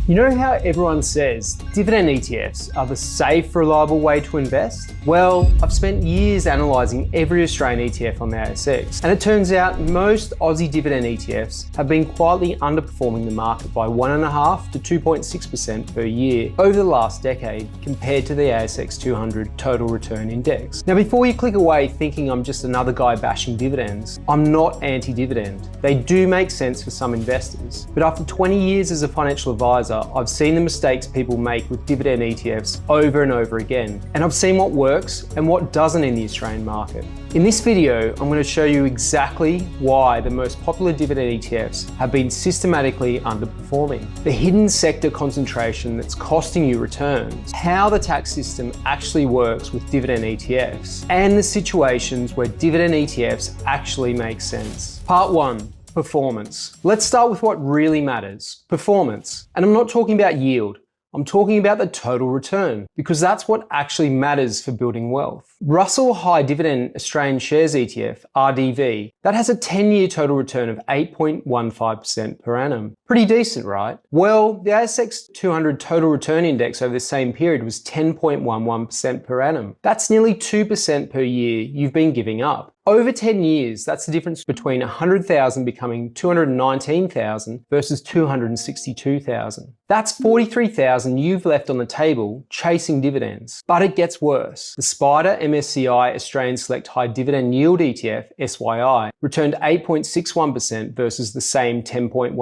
You know how everyone says dividend ETFs are the safe, reliable way to invest? Well, I've spent years analysing every Australian ETF on the ASX, and it turns out most Aussie dividend ETFs have been quietly underperforming the market by 1.5% to 2.6% per year over the last decade compared to the ASX 200 Total Return Index. Now, before you click away thinking I'm just another guy bashing dividends, I'm not anti-dividend. They do make sense for some investors, but after 20 years as a financial advisor, I've seen the mistakes people make with dividend ETFs over and over again, and I've seen what works and what doesn't in the Australian market. In this video, I'm going to show you exactly why the most popular dividend ETFs have been systematically underperforming, the hidden sector concentration that's costing you returns, how the tax system actually works with dividend ETFs, and the situations where dividend ETFs actually make sense. Part 1. Performance. Let's start with what really matters, performance. And I'm not talking about yield, I'm talking about the total return, because that's what actually matters for building wealth. Russell High Dividend Australian Shares ETF, RDV, that has a 10-year total return of 8.15% per annum. Pretty decent, right? Well, the ASX 200 Total Return Index over the same period was 10.11% per annum. That's nearly 2% per year you've been giving up. Over 10 years, that's the difference between 100,000 becoming 219,000 versus 262,000. That's 43,000 you've left on the table chasing dividends. But it gets worse. The Spider MSCI Australian Select High Dividend Yield ETF, SYI, returned 8.61% versus the same 10.11%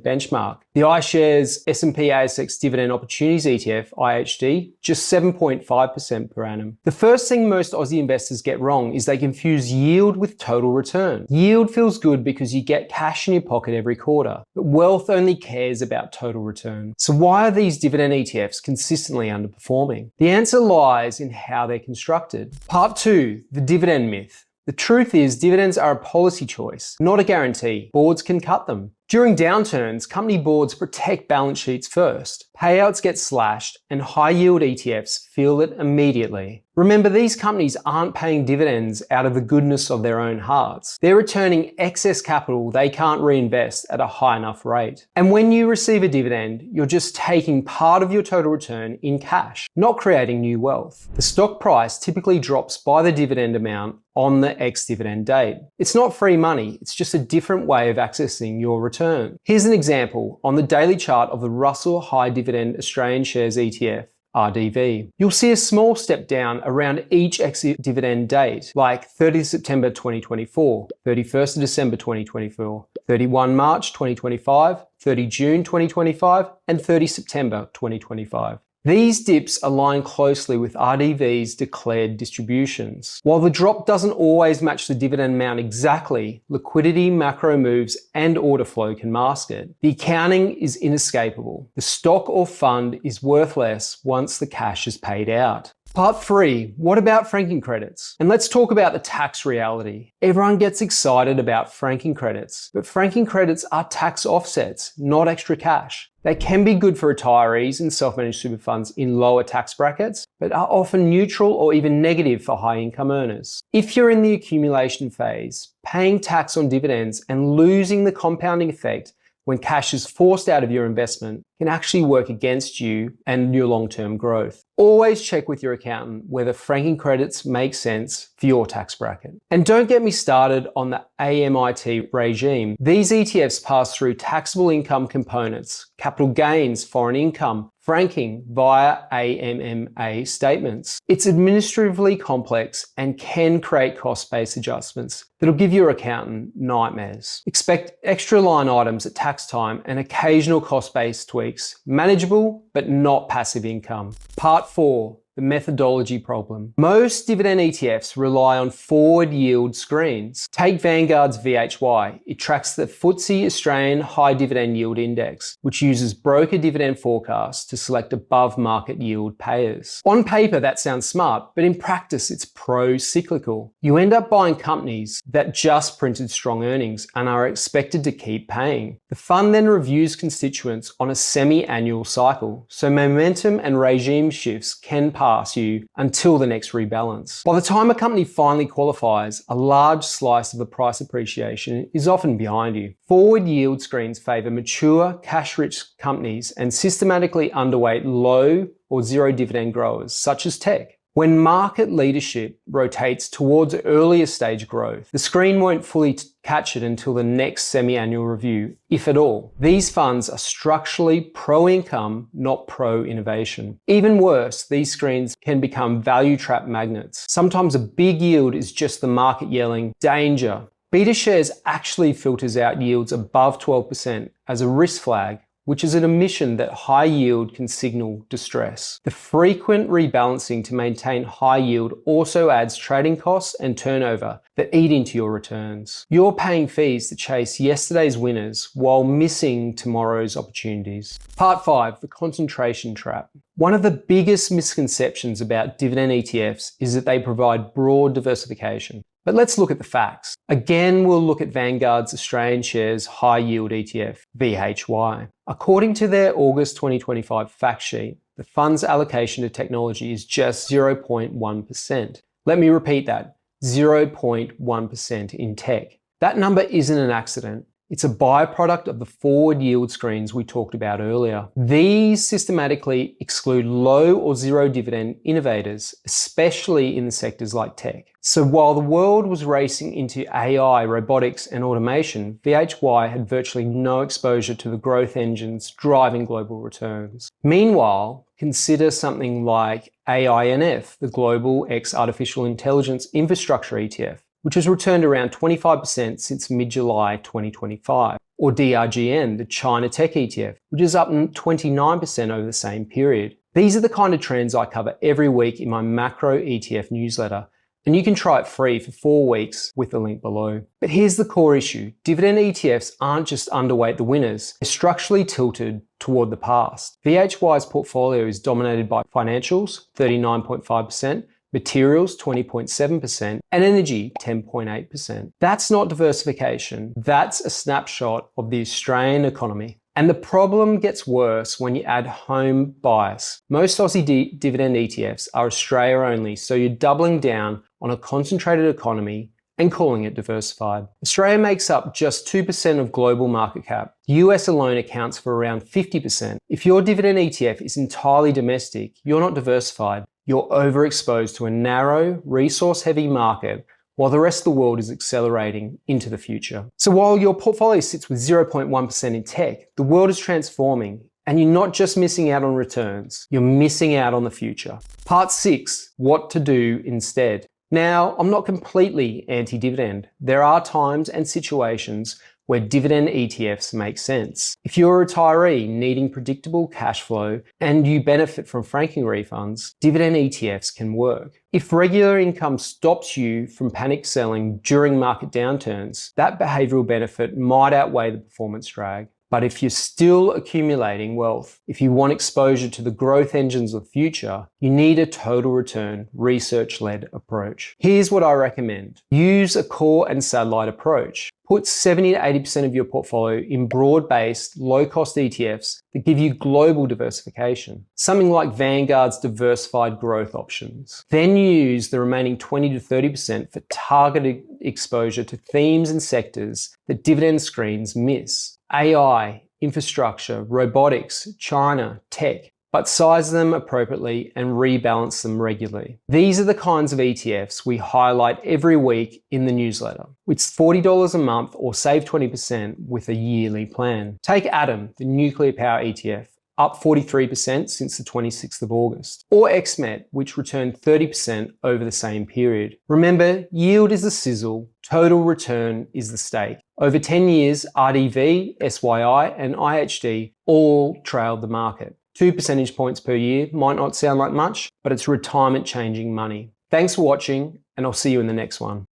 benchmark. The iShares S&P ASX Dividend Opportunities ETF, IHD, just 7.5% per annum. The first thing most Aussie investors get wrong is they confuse yield with total return. Yield feels good because you get cash in your pocket every quarter, but wealth only cares about total return. So why are these dividend ETFs consistently underperforming? The answer lies in how they're constructed. Part 2, the dividend myth. The truth is, dividends are a policy choice, not a guarantee. Boards can cut them. During downturns, company boards protect balance sheets first. Payouts get slashed, and high-yield ETFs feel it immediately. Remember, these companies aren't paying dividends out of the goodness of their own hearts. They're returning excess capital they can't reinvest at a high enough rate. And when you receive a dividend, you're just taking part of your total return in cash, not creating new wealth. The stock price typically drops by the dividend amount on the ex-dividend date. It's not free money, it's just a different way of accessing your return. Here's an example on the daily chart of the Russell High Dividend Australian Shares ETF, RDV. You'll see a small step down around each exit dividend date, like 30 September 2024, 31st of December 2024, 31 March 2025, 30 June 2025, and 30 September 2025. These dips align closely with RDV's declared distributions. While the drop doesn't always match the dividend amount exactly, liquidity, macro moves, and order flow can mask it. The accounting is inescapable. The stock or fund is worth less once the cash is paid out. Part 3, what about franking credits? And let's talk about the tax reality. Everyone gets excited about franking credits, but franking credits are tax offsets, not extra cash. They can be good for retirees and self-managed super funds in lower tax brackets, but are often neutral or even negative for high-income earners. If you're in the accumulation phase, paying tax on dividends and losing the compounding effect when cash is forced out of your investment can actually work against you and your long-term growth. Always check with your accountant whether franking credits make sense for your tax bracket. And don't get me started on the AMIT regime. These ETFs pass through taxable income components, capital gains, foreign income, franking via AMMA statements. It's administratively complex and can create cost-based adjustments that'll give your accountant nightmares. Expect extra line items at tax time and occasional cost-based tweaks. Manageable, but not passive income. Part 4. The methodology problem. Most dividend ETFs rely on forward yield screens. Take Vanguard's VHY. It tracks the FTSE Australian High Dividend Yield Index, which uses broker dividend forecasts to select above market yield payers. On paper, that sounds smart, but in practice, it's pro-cyclical. You end up buying companies that just printed strong earnings and are expected to keep paying. The fund then reviews constituents on a semi-annual cycle, so momentum and regime shifts can pass bypass you until the next rebalance. By the time a company finally qualifies, a large slice of the price appreciation is often behind you. Forward yield screens favour mature, cash-rich companies and systematically underweight low or zero dividend growers, such as tech. When market leadership rotates towards earlier stage growth, the screen won't fully catch it until the next semi-annual review, if at all. These funds are structurally pro-income, not pro-innovation. Even worse, these screens can become value trap magnets. Sometimes a big yield is just the market yelling, "Danger." BetaShares actually filters out yields above 12% as a risk flag, which is an admission that high yield can signal distress. The frequent rebalancing to maintain high yield also adds trading costs and turnover that eat into your returns. You're paying fees to chase yesterday's winners while missing tomorrow's opportunities. Part 5, the concentration trap. One of the biggest misconceptions about dividend ETFs is that they provide broad diversification. But let's look at the facts. Again, we'll look at Vanguard's Australian Shares High Yield ETF, VHY. According to their August 2025 fact sheet, the fund's allocation to technology is just 0.1%. Let me repeat that, 0.1% in tech. That number isn't an accident. It's a byproduct of the forward yield screens we talked about earlier. These systematically exclude low or zero dividend innovators, especially in the sectors like tech. So while the world was racing into AI, robotics, and automation, VHY had virtually no exposure to the growth engines driving global returns. Meanwhile, consider something like AINF, the Global X Artificial Intelligence Infrastructure ETF, which has returned around 25% since mid-July 2025, or DRGN, the China Tech ETF, which is up 29% over the same period. These are the kind of trends I cover every week in my macro ETF newsletter, and you can try it free for 4 weeks with the link below. But here's the core issue. Dividend ETFs aren't just underweight the winners, they're structurally tilted toward the past. VHY's portfolio is dominated by financials, 39.5%, materials 20.7%, and energy 10.8%. That's not diversification, that's a snapshot of the Australian economy. And the problem gets worse when you add home bias. Most Aussie dividend ETFs are Australia only, so you're doubling down on a concentrated economy and calling it diversified. Australia makes up just 2% of global market cap. The US alone accounts for around 50%. If your dividend ETF is entirely domestic, you're not diversified. You're overexposed to a narrow, resource-heavy market while the rest of the world is accelerating into the future. So while your portfolio sits with 0.1% in tech, the world is transforming, and you're not just missing out on returns, you're missing out on the future. Part 6, what to do instead. Now, I'm not completely anti-dividend. There are times and situations where dividend ETFs make sense. If you're a retiree needing predictable cash flow and you benefit from franking refunds, dividend ETFs can work. If regular income stops you from panic selling during market downturns, that behavioral benefit might outweigh the performance drag. But if you're still accumulating wealth, if you want exposure to the growth engines of the future, you need a total return, research-led approach. Here's what I recommend. Use a core and satellite approach. Put 70 to 80% of your portfolio in broad-based, low-cost ETFs that give you global diversification, something like Vanguard's diversified growth options. Then use the remaining 20 to 30% for targeted exposure to themes and sectors that dividend screens miss. AI, infrastructure, robotics, China, tech, but size them appropriately and rebalance them regularly. These are the kinds of ETFs we highlight every week in the newsletter. It's $40 a month or save 20% with a yearly plan. Take Atom, the nuclear power ETF, up 43% since the 26th of August. Or XMET, which returned 30% over the same period. Remember, yield is the sizzle, total return is the stake. Over 10 years, RDV, SYI, and IHD all trailed the market. 2 percentage points per year might not sound like much, but it's retirement-changing money. Thanks for watching, and I'll see you in the next one.